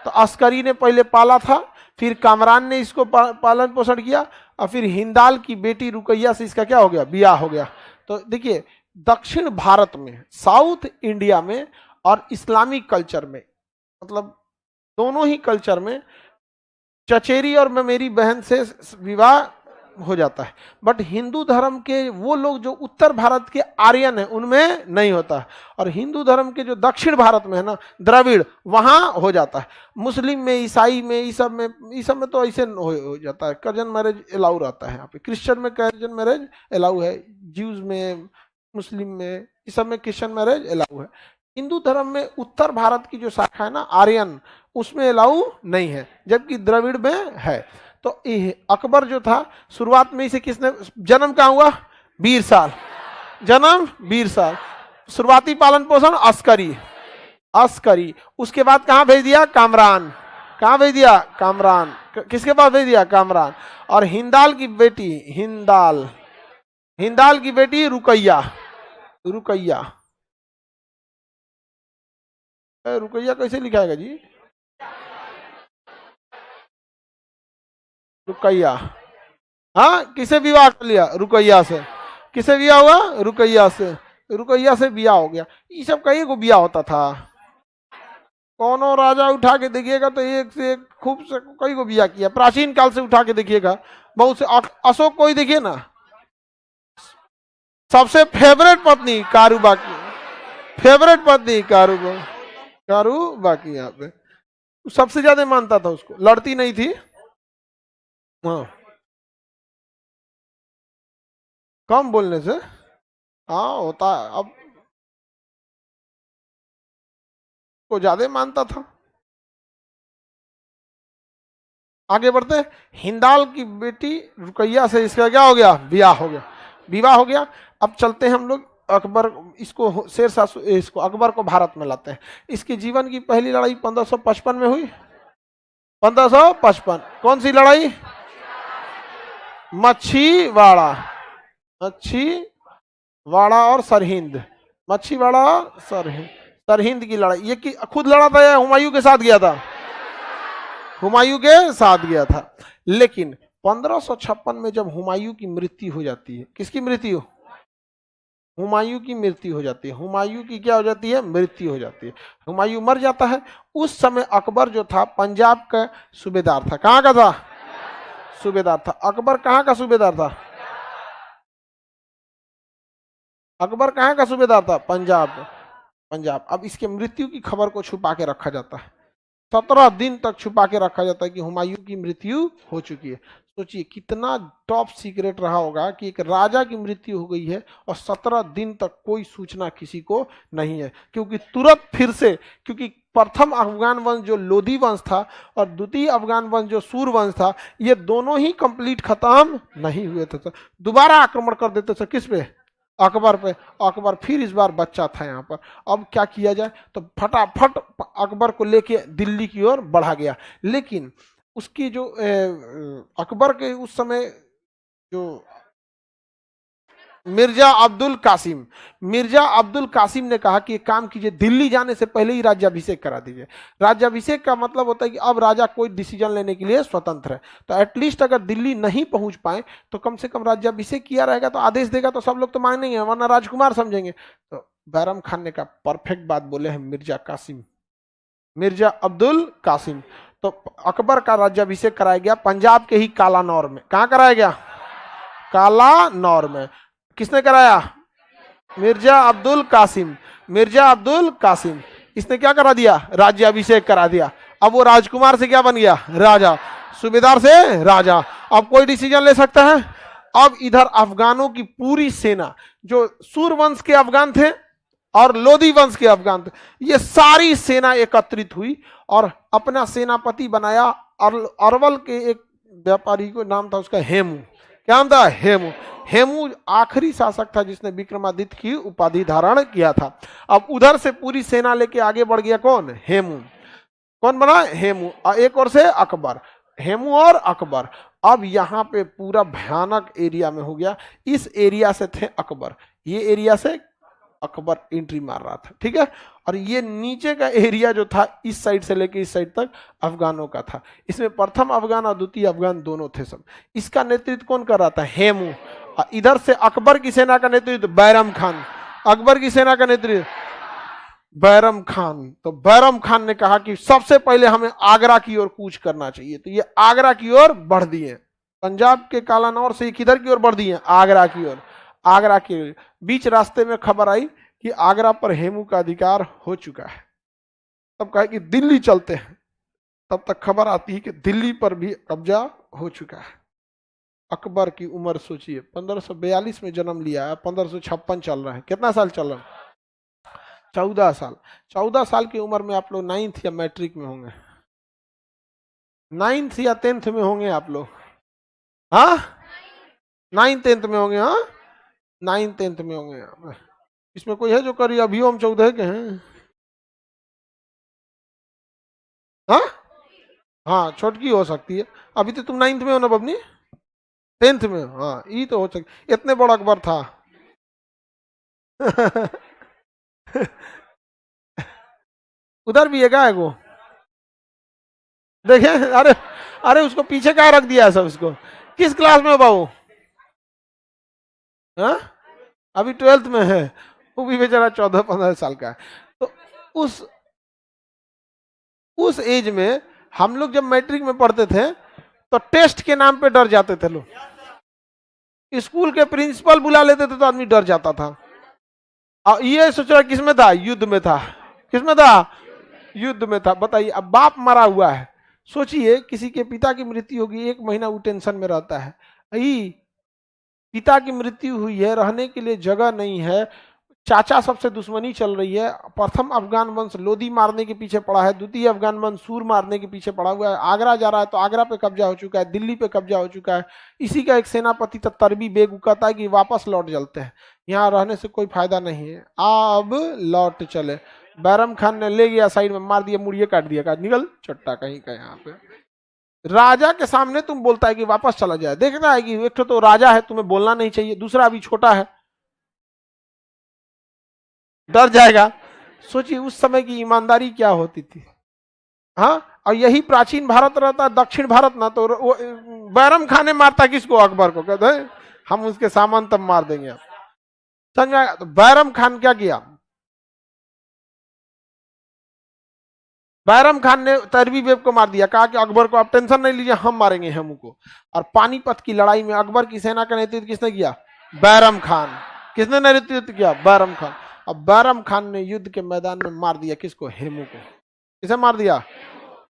तो अस्करी ने पहले पाला था, फिर कामरान ने इसको पालन पोषण किया, और फिर हिंदाल की बेटी रुकैया से इसका क्या हो गया, ब्याह हो गया। तो देखिए दक्षिण भारत में, साउथ इंडिया में और इस्लामिक कल्चर में, मतलब दोनों ही कल्चर में चचेरी और मेरी बहन से विवाह हो जाता है। बट हिंदू धर्म के वो लोग जो उत्तर भारत के आर्यन हैं उनमें नहीं होता। और हिंदू धर्म के जो दक्षिण भारत में है ना, द्रविड़, वहां हो जाता है। मुस्लिम में, ईसाई में, इस सब में तो ऐसे हो जाता है। कजन मैरिज अलाउ रहता है यहाँ पे। क्रिश्चियन में कजन मैरिज अलाउ है, ज्यूज में, मुस्लिम में, इस सब में क्रिश्चियन मैरिज अलाउ है। हिंदू धर्म में उत्तर भारत की जो शाखा है ना, आर्यन, उसमें अलाउ नहीं है, जबकि द्रविड़ में है। तो अकबर जो था शुरुआत में इसे किसने, जन्म कहाँ हुआ, बीर साल, जन्म बीर साल, शुरुआती पालन पोषण अस्करी, अस्करी। उसके बाद कहाँ भेज दिया, कामरान, कहाँ भेज दिया, कामरान, किसके पास भेज दिया, कामरान। और हिंदाल की बेटी, हिंदाल, हिंदाल की बेटी रुकैया, रुकैया, रुकैया कैसे लिखाएगा जी, रुकैया। हाँ, किसे विवाह कर लिया? रुकैया से। किसे विवाह हुआ? रुकैया से। रुकैया से विवाह हो गया। ये सब कई को विवाह होता था। कौनो राजा उठा के देखिएगा तो एक से एक खूब से कई को विवाह किया। प्राचीन काल से उठा के देखिएगा, बहुत से। अशोक को ही देखिए ना, सबसे फेवरेट पत्नी कारूबा की, फेवरेट पत्नी कारूबा, कारूबा की। यहाँ पे सबसे ज्यादा मानता था उसको, लड़ती नहीं थी। हाँ, कम बोलने से। हाँ होता है, अब को ज्यादा मानता था। आगे बढ़ते। हिंदाल की बेटी रुकैया से इसका क्या हो गया? विवाह हो गया। विवाह हो गया। अब चलते हैं हम लोग अकबर, इसको शेरशाह, इसको अकबर को भारत में लाते हैं। इसके जीवन की पहली लड़ाई 1555 में हुई। 1555 कौन सी लड़ाई? मच्छीवाड़ा। मच्छीवाड़ा और सरहिंद। मच्छीवाड़ा, सरहिंद, सरहिंद की लड़ाई। ये कि खुद लड़ा था या हुमायूं के साथ गया था? हुमायूं के साथ गया था। लेकिन 1556 में जब हुमायूं की मृत्यु हो जाती है, किसकी मृत्यु? हुमायूं की मृत्यु हो जाती है। हुमायूं की क्या हो जाती है? मृत्यु हो जाती है। हुमायूं मर जाता है। उस समय अकबर जो था पंजाब का सूबेदार था। कहाँ का था? सूबेदार था। अकबर कहाँ का सूबेदार था? अकबर कहाँ का सूबेदार था? पंजाब। पंजाब। अब इसके मृत्यु की खबर को छुपा के रखा जाता है। 17 दिन तक छुपा के रखा जाता है कि हुमायूं की मृत्यु हो चुकी है। सोचिए कितना टॉप सीक्रेट रहा होगा कि एक राजा की मृत्यु हो गई है और 17 दिन तक कोई सूचना किसी को नहीं है। क्योंकि तुरंत फिर से, क्योंकि प्रथम अफगान वंश जो लोधी वंश था और द्वितीय अफगान वंश जो सूर वंश था, ये दोनों ही कंप्लीट खत्म नहीं हुए थे। तो दोबारा आक्रमण कर देते थे किस पे? अकबर पे। अकबर फिर इस बार बच्चा था यहाँ पर। अब क्या किया जाए? तो फटाफट अकबर को लेके दिल्ली की ओर बढ़ा गया। लेकिन उसकी जो अकबर के उस समय जो मिर्जा अब्दुल कासिम, मिर्जा अब्दुल कासिम ने कहा कि एक काम कीजिए, दिल्ली जाने से पहले ही राज्याभिषेक करा दीजिए। राज्याभिषेक का मतलब होता है कि अब राजा कोई डिसीजन लेने के लिए स्वतंत्र है। तो एटलीस्ट अगर दिल्ली नहीं पहुंच पाए तो कम से कम राज्याभिषेक किया रहेगा, तो आदेश देगा तो सब लोग तो मानेंगे, वरना राजकुमार समझेंगे। तो बैरम खान ने कहा परफेक्ट बात बोले हैं मिर्जा कासिम, मिर्जा अब्दुल कासिम। तो अकबर का राज्याभिषेक कराया गया पंजाब के ही कालानौर में। कहाँ कराया गया? कालानौर में। किसने कराया? मिर्जा अब्दुल कासिम। मिर्जा अब्दुल कासिम, इसने क्या करा दिया? राज्याभिषेक करा दिया। अब वो राजकुमार से क्या बन गया? राजा। सूबेदार से राजा। अब कोई डिसीजन ले सकता है। अब इधर अफगानों की पूरी सेना, जो सूरवंश के अफगान थे और लोधी वंश के अफगान थे, ये सारी सेना एकत्रित हुई और अपना सेनापति बनाया अरवल के एक व्यापारी को, नाम था उसका हेमू। क्या नाम था? हेमू। हेमू आखिरी शासक था जिसने विक्रमादित्य की उपाधि धारण किया था। अब उधर से पूरी सेना लेके आगे बढ़ गया कौन? हेमू। कौन बना? हेमू। एक और से अकबर। हेमू और अकबर। अब यहाँ पे पूरा भयानक एरिया में हो गया। इस एरिया से थे अकबर, ये एरिया से अकबर एंट्री मार रहा था, ठीक है। और ये नीचे का एरिया जो था इस साइड से लेके इस साइड तक अफगानों का था। इसमें प्रथम अफगान और द्वितीय अफगान दोनों थे सब। इसका नेतृत्व कौन कर रहा था? हेमू। और इधर से अकबर की सेना का नेतृत्व बैरम खान। अकबर की सेना का नेतृत्व बैरम खान। तो बैरम खान ने कहा कि सबसे पहले हमें आगरा की ओर कूच करना चाहिए। तो ये आगरा की ओर बढ़ दिए। पंजाब के कालानौर से किधर की ओर बढ़ दिए? आगरा की ओर। आगरा के बीच रास्ते में खबर आई कि आगरा पर हेमू का अधिकार हो चुका है। तब कहा कि दिल्ली चलते हैं। तब तक खबर आती है कि दिल्ली पर भी कब्जा हो चुका है। अकबर की उम्र सोचिए, 1542 में जन्म लिया है, 1556 चल रहा है। कितना साल चल रहा है? 14 साल। 14 साल की उम्र में आप लोग 9th या मैट्रिक में होंगे, 9th या 10th में होंगे आप लोग। हाँ, 9th 10th में होंगे। हाँ, 9th 10th में होंगे। इसमें कोई है जो करी? अभी हम 14 के हैं। हाँ हाँ, छोटकी हो सकती है। अभी तो तुम 9th में हो ना बबनी, 10th में। हाँ, ये तो हो सकती। इतने बड़ा अकबर था। उधर भी है क्या? वो देखे? अरे अरे उसको पीछे क्या रख दिया है सब इसको? किस क्लास में हो बाबू? हाँ, अभी 12th में है, वो भी बेचारा 14-15 साल का है। तो उस एज में हम लोग जब मैट्रिक में पढ़ते थे तो टेस्ट के नाम पे डर जाते थे लोग। स्कूल के प्रिंसिपल बुला लेते थे तो आदमी डर जाता था। और ये सोच रहा किसमें था? युद्ध में था। किसमें था? युद्ध में था। बताइए, अब बाप मरा हुआ है, सोचिए किसी के पिता की मृत्यु होगी, 1 महीना वो टेंशन में रहता है। पिता की मृत्यु हुई है, रहने के लिए जगह नहीं है, चाचा सबसे दुश्मनी चल रही है, प्रथम अफगान वंश लोदी मारने के पीछे पड़ा है, द्वितीय अफगान वंश सूर मारने के पीछे पड़ा हुआ है, आगरा जा रहा है तो आगरा पे कब्जा हो चुका है, दिल्ली पे कब्जा हो चुका है। इसी का एक सेनापति तरबी बेग कहता है कि वापस लौट चलते हैं, यहाँ रहने से कोई फायदा नहीं है, अब लौट चले। बैरम खान ने ले गया साइड में, मार दिया, मुड़िए काट दिया, कहा निकल चट्टा कहीं का। यहाँ पे राजा के सामने तुम बोलता है कि वापस चला जाए, देखना है कि एक तो राजा है, तुम्हें बोलना नहीं चाहिए, दूसरा अभी छोटा है, डर जाएगा। सोचिए उस समय की ईमानदारी क्या होती थी। हाँ, और यही प्राचीन भारत रहता, दक्षिण भारत ना, तो बैरम खान ने मारता किसको? अकबर को। कहते हैं हम उसके सामान तब मार देंगे आप, समझा? तो बैरम खान क्या किया? बैरम खान ने तरबी बेग को मार दिया, कहा कि अकबर को आप टेंशन नहीं लीजिए, हम मारेंगे हेमू को। और पानीपत की लड़ाई में अकबर की सेना का नेतृत्व किसने किया? बैरम खान। किसने नेतृत्व किया? बैरम खान। अब बैरम खान ने युद्ध के मैदान में मार दिया किसको? हेमू को। किसे मार दिया?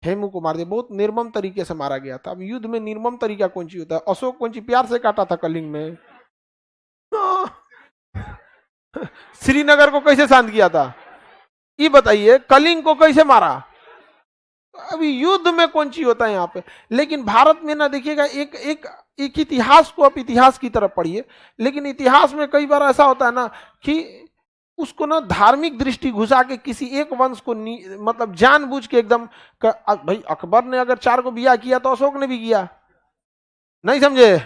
हेमू को मार दिया। बहुत निर्मम तरीके से मारा गया था। अब युद्ध में निर्मम तरीका कौन सी होता है? अशोक कौन सी प्यार से काटा था कलिंग में? श्रीनगर को कैसे शांत किया था? ये बताइए, कलिंग को कैसे मारा? अभी युद्ध में कौन सी होता है यहाँ पे? लेकिन भारत में ना, देखिएगा, एक इतिहास को आप इतिहास की तरफ पढ़िए, लेकिन इतिहास में कई बार ऐसा होता है ना कि उसको ना धार्मिक दृष्टि घुसा के किसी एक वंश को मतलब जानबूझ के एकदम भाई अकबर ने अगर 4 को बिया किया तो अशोक ने भी किया, नहीं समझे?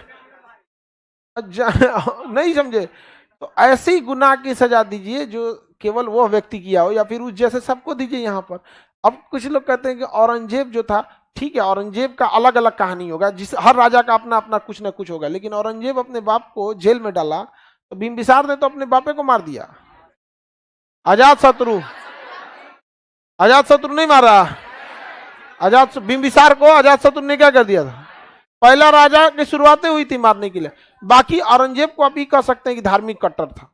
नहीं समझे? तो ऐसे ही गुनाह की सजा दीजिए जो केवल वो व्यक्ति किया हो, या फिर उस जैसे सबको दीजिए यहाँ पर। अब कुछ लोग कहते हैं कि औरंगजेब जो था, ठीक है, औरंगजेब का अलग अलग कहानी होगा, जिस हर राजा का अपना अपना कुछ ना कुछ होगा, लेकिन औरंगजेब अपने बाप को जेल में डाला, तो बिंबिसार ने तो अपने बापे को मार दिया। अजात शत्रु नहीं मारा, बिंबिसार को अजात शत्रु ने क्या कर दिया था? पहला राजा की शुरुआतें हुई थी मारने के लिए। बाकी औरंगजेब को आप ये कह सकते हैं कि धार्मिक कट्टर था,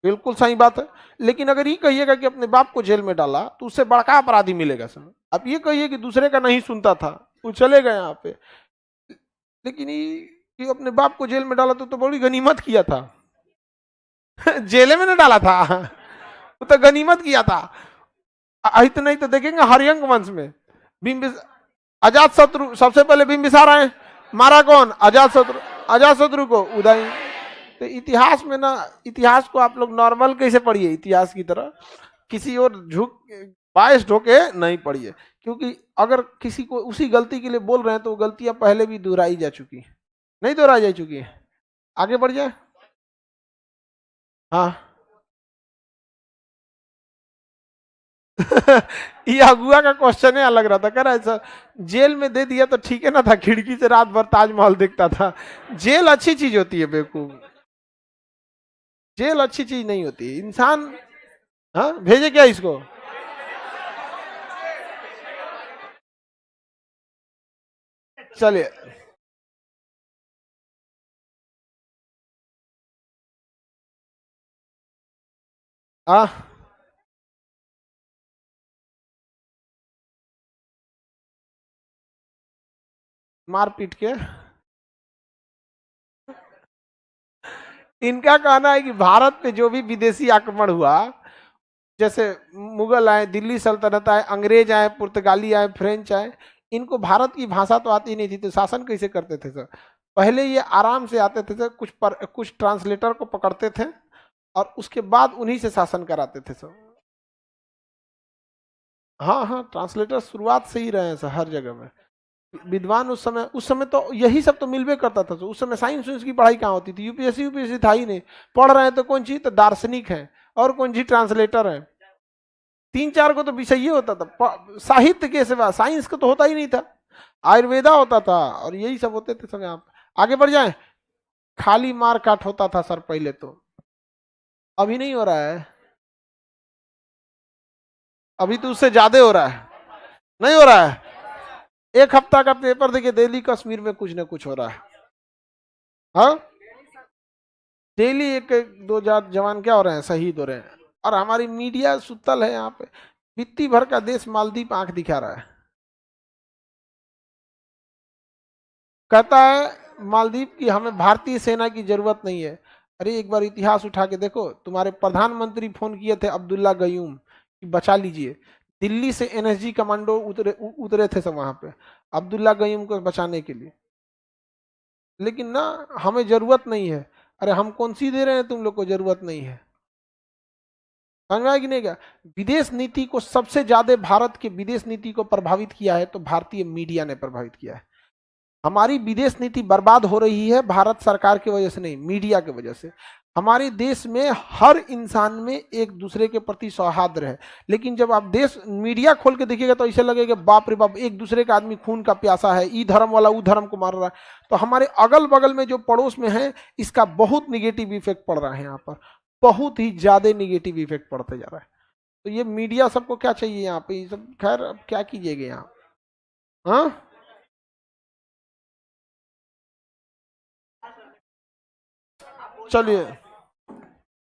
बिल्कुल सही बात है। लेकिन अगर ये कहिएगा कि अपने बाप को जेल में डाला तो उससे बड़का अपराधी मिलेगा समय। आप ये कहिए कि दूसरे का नहीं सुनता था, वो चले गए यहाँ पे, लेकिन ये अपने बाप को जेल में डाला तो बड़ी गनीमत किया था। जेल में न डाला था, वो तो गनीमत किया था। इतना ही तो देखेंगे हरियंक वंश में अजात शत्रु, सबसे पहले बिंबिसार आए, मारा कौन? अजात शत्रु को उदय। तो इतिहास में ना, इतिहास को आप लोग नॉर्मल कैसे पढ़िए, इतिहास की तरह किसी और झुक बायस ढोके नहीं पढ़िए, क्योंकि अगर किसी को उसी गलती के लिए बोल रहे हैं तो गलतियां पहले भी दोहराई जा चुकी है, नहीं दोहराई जा चुकी है। आगे बढ़ जाए। हाँ। ये अगुआ का क्वेश्चन है अलग रहता, कह रहा है सर जेल में दे दिया तो ठीक है ना था, खिड़की से रात भर ताजमहल देखता था। जेल अच्छी चीज होती है बेवकूफ, जेल अच्छी चीज नहीं होती इंसान। हाँ, भेजे क्या इसको? चलिए, हाँ, मार पीट के। इनका कहना है कि भारत पे जो भी विदेशी आक्रमण हुआ, जैसे मुगल आए, दिल्ली सल्तनत आए, अंग्रेज आए, पुर्तगाली आए, फ्रेंच आए, इनको भारत की भाषा तो आती नहीं थी, तो शासन कैसे करते थे सर? पहले ये आराम से आते थे सर, कुछ ट्रांसलेटर को पकड़ते थे और उसके बाद उन्हीं से शासन कराते थे सर। हाँ हाँ, ट्रांसलेटर शुरुआत से ही रहे हैं सर हर जगह में। विद्वान उस समय तो यही सब तो मिलवे करता था। तो उस समय साइंस की पढ़ाई कहाँ होती थी? यूपीएससी था ही नहीं। पढ़ रहे हैं तो कौन चीज? तो दार्शनिक है और कौन चीज? ट्रांसलेटर है। 3-4 को तो विषय ये होता था, साहित्य के सिवा साइंस का तो होता ही नहीं था। आयुर्वेदा होता था और यही सब होते थे सब यहाँ पे। आगे बढ़ जाए। खाली मार काट होता था सर पहले तो, अभी नहीं हो रहा है, अभी तो उससे ज्यादा हो रहा है। नहीं हो रहा है। एक हफ्ता का पेपर देखिए, दिल्ली कश्मीर में कुछ ना कुछ हो रहा है। हाँ, डेली एक एक दो जवान क्या हो रहे हैं, शहीद हो रहे हैं। और हमारी मीडिया सुतल है यहाँ पे। बित्ती भर का देश मालदीव आंख दिखा रहा है, कहता है मालदीव की हमें भारतीय सेना की जरूरत नहीं है। अरे एक बार इतिहास उठा के देखो, तुम्हारे प्रधानमंत्री फोन किए थे अब्दुल्ला गयूम कि बचा लीजिए, दिल्ली से एनएसजी कमांडो उतरे थे सब वहां पे अब्दुल्ला गयूम को बचाने के लिए। लेकिन ना, हमें जरूरत नहीं है। अरे हम कौन सी दे रहे हैं तुम लोग को, जरूरत नहीं है। समझ में आया कि नहीं क्या? विदेश नीति को सबसे ज्यादा, भारत के विदेश नीति को प्रभावित किया है तो भारतीय मीडिया ने प्रभावित किया है। हमारी विदेश नीति बर्बाद हो रही है भारत सरकार की वजह से नहीं, मीडिया की वजह से। हमारे देश में हर इंसान में एक दूसरे के प्रति सौहार्द है, लेकिन जब आप देश मीडिया खोल के देखिएगा तो ऐसे लगेगा बाप रे बाप, एक दूसरे का आदमी खून का प्यासा है, ई धर्म वाला ऊ धर्म को मार रहा है। तो हमारे अगल बगल में जो पड़ोस में है, इसका बहुत निगेटिव इफेक्ट पड़ रहा है यहाँ पर, बहुत ही ज्यादा निगेटिव इफेक्ट पड़ते जा रहा है। तो ये मीडिया सबको क्या चाहिए यहाँ पे, ये सब खैर अब क्या कीजिएगा यहाँ। हाँ, चलिए।